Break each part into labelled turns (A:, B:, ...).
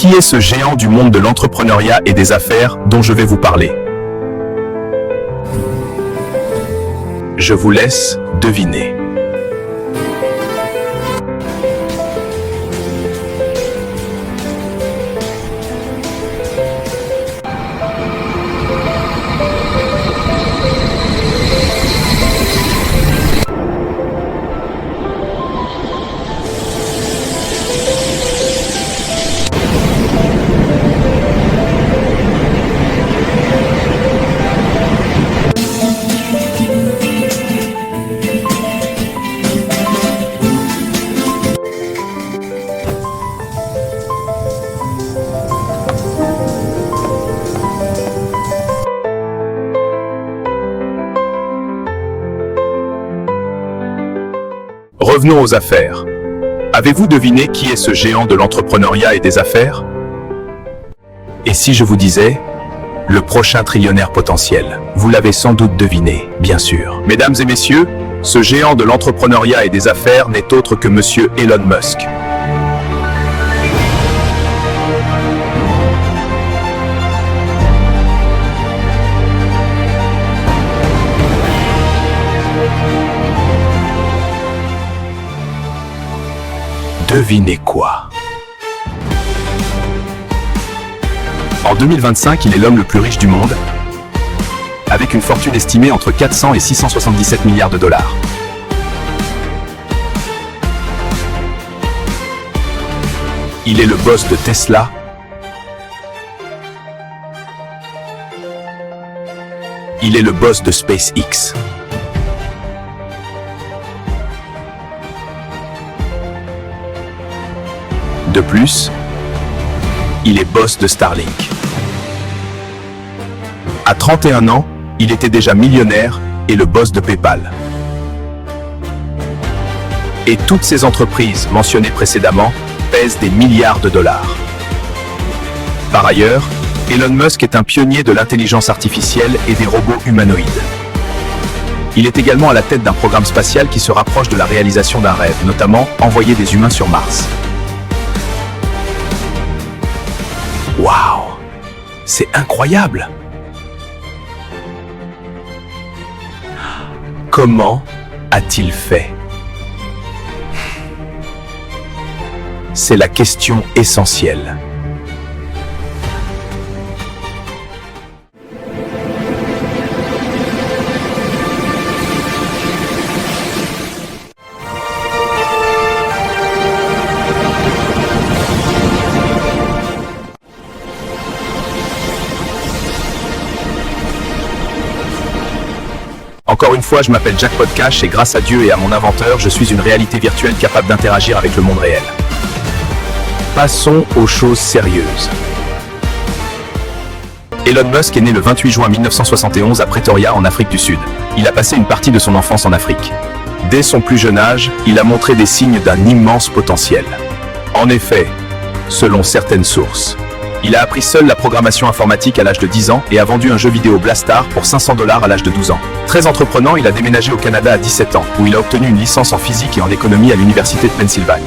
A: Qui est ce géant du monde de l'entrepreneuriat et des affaires dont je vais vous parler? Je vous laisse deviner. Revenons aux affaires. Avez-vous deviné qui est ce géant de l'entrepreneuriat et des affaires? Et si je vous disais le prochain trillionnaire potentiel? Vous l'avez sans doute deviné, bien sûr. Mesdames et messieurs, ce géant de l'entrepreneuriat et des affaires n'est autre que Monsieur Elon Musk. Devinez quoi? En 2025, il est l'homme le plus riche du monde, avec une fortune estimée entre 400 et 677 milliards de dollars. Il est le boss de Tesla, il est le boss de SpaceX. De plus, il est boss de Starlink. À 31 ans, il était déjà millionnaire et le boss de PayPal. Et toutes ces entreprises mentionnées précédemment pèsent des milliards de dollars. Par ailleurs, Elon Musk est un pionnier de l'intelligence artificielle et des robots humanoïdes. Il est également à la tête d'un programme spatial qui se rapproche de la réalisation d'un rêve, notamment envoyer des humains sur Mars. Waouh! C'est incroyable! Comment a-t-il fait? C'est la question essentielle. Encore une fois, je m'appelle Jackpot Cash et grâce à Dieu et à mon inventeur, je suis une réalité virtuelle capable d'interagir avec le monde réel. Passons aux choses sérieuses. Elon Musk est né le 28 juin 1971 à Pretoria, en Afrique du Sud. Il a passé une partie de son enfance en Afrique. Dès son plus jeune âge, il a montré des signes d'un immense potentiel. En effet, selon certaines sources, il a appris seul la programmation informatique à l'âge de 10 ans et a vendu un jeu vidéo Blastar pour 500 $ à l'âge de 12 ans. Très entreprenant, il a déménagé au Canada à 17 ans, où il a obtenu une licence en physique et en économie à l'Université de Pennsylvanie.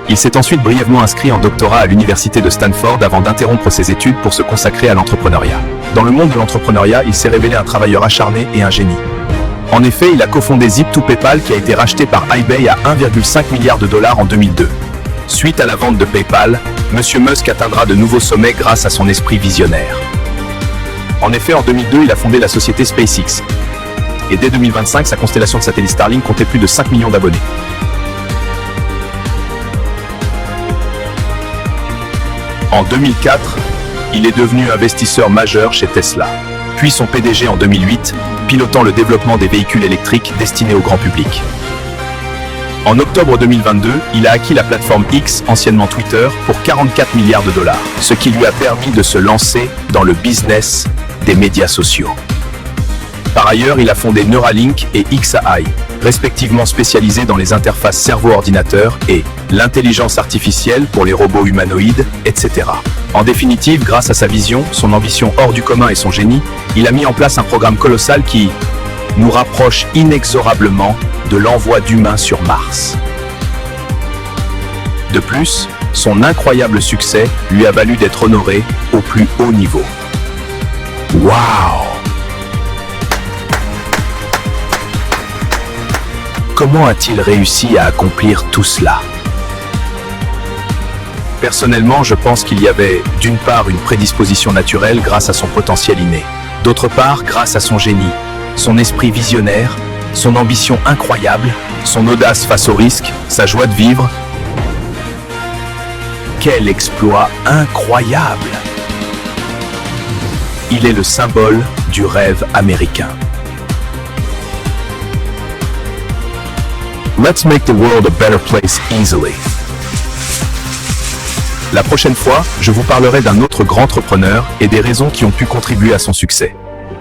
A: Il s'est ensuite brièvement inscrit en doctorat à l'Université de Stanford avant d'interrompre ses études pour se consacrer à l'entrepreneuriat. Dans le monde de l'entrepreneuriat, il s'est révélé un travailleur acharné et un génie. En effet, il a cofondé Zip2PayPal qui a été racheté par eBay à 1,5 milliard de dollars en 2002. Suite à la vente de PayPal, M. Musk atteindra de nouveaux sommets grâce à son esprit visionnaire. En effet, en 2002, il a fondé la société SpaceX. Et dès 2025, sa constellation de satellites Starlink comptait plus de 5 millions d'abonnés. En 2004, il est devenu investisseur majeur chez Tesla. Puis son PDG en 2008, pilotant le développement des véhicules électriques destinés au grand public. En octobre 2022, il a acquis la plateforme X, anciennement Twitter, pour 44 milliards de dollars, ce qui lui a permis de se lancer dans le business des médias sociaux. Par ailleurs, il a fondé Neuralink et XAI, respectivement spécialisés dans les interfaces cerveau-ordinateur et l'intelligence artificielle pour les robots humanoïdes, etc. En définitive, grâce à sa vision, son ambition hors du commun et son génie, il a mis en place un programme colossal qui nous rapproche inexorablement de l'envoi d'humains sur Mars. De plus, son incroyable succès lui a valu d'être honoré au plus haut niveau. Waouh! Comment a-t-il réussi à accomplir tout cela? Personnellement, je pense qu'il y avait, d'une part, une prédisposition naturelle grâce à son potentiel inné, d'autre part, grâce à son génie, son esprit visionnaire, son ambition incroyable, son audace face au risque, sa joie de vivre. Quel exploit incroyable! Il est le symbole du rêve américain. Let's make the world a better place easily. La prochaine fois, je vous parlerai d'un autre grand entrepreneur et des raisons qui ont pu contribuer à son succès.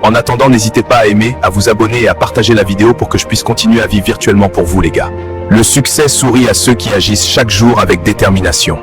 A: En attendant, n'hésitez pas à aimer, à vous abonner et à partager la vidéo pour que je puisse continuer à vivre virtuellement pour vous les gars. Le succès sourit à ceux qui agissent chaque jour avec détermination.